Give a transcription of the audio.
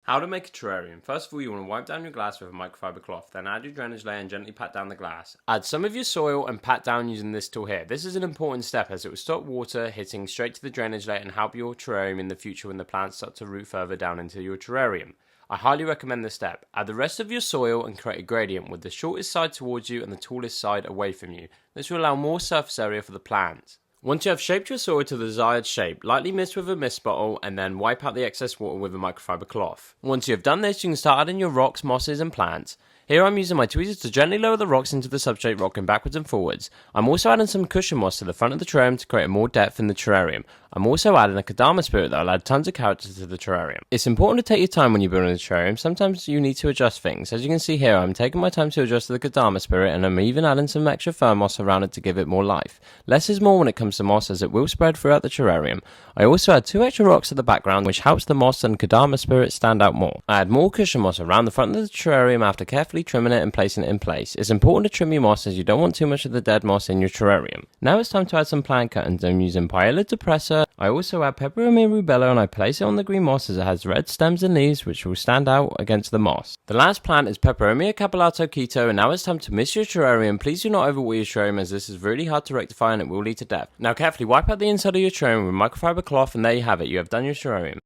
How to make a terrarium. First of all, you want to wipe down your glass with a microfiber cloth, then add your drainage layer and gently pat down the glass. Add some of your soil and pat down using this tool here. This is an important step as it will stop water hitting straight to the drainage layer and help your terrarium in the future when the plants start to root further down into your terrarium. I highly recommend this step. Add the rest of your soil and create a gradient with the shortest side towards you and the tallest side away from you. This will allow more surface area for the plants. Once you have shaped your soil to the desired shape, lightly mist with a mist bottle and then wipe out the excess water with a microfiber cloth. Once you have done this, you can start adding your rocks, mosses and plants. Here I'm using my tweezers to gently lower the rocks into the substrate, rocking backwards and forwards. I'm also adding some cushion moss to the front of the terrarium to create more depth in the terrarium. I'm also adding a Kadama spirit that will add tons of character to the terrarium. It's important to take your time when you're building a terrarium. Sometimes you need to adjust things. As you can see here, I'm taking my time to adjust the Kadama spirit, and I'm even adding some extra fern moss around it to give it more life. Less is more when it comes to moss, as it will spread throughout the terrarium. I also add 2 extra rocks at the background, which helps the moss and Kadama spirit stand out more. I add more cushion moss around the front of the terrarium after carefully trimming it and placing it in place. It's important to trim your moss as you don't want too much of the dead moss in your terrarium. Now it's time to add some plant cuttings. I'm using Paella depressor. I also add Peperomia rubella and I place it on the green moss as it has red stems and leaves which will stand out against the moss. The last plant is Peperomia capillato keto, and now it's time to mist your terrarium. Please do not overwater your terrarium as this is really hard to rectify and it will lead to death. Now carefully wipe out the inside of your terrarium with a microfiber cloth, and there you have it. You have done your terrarium.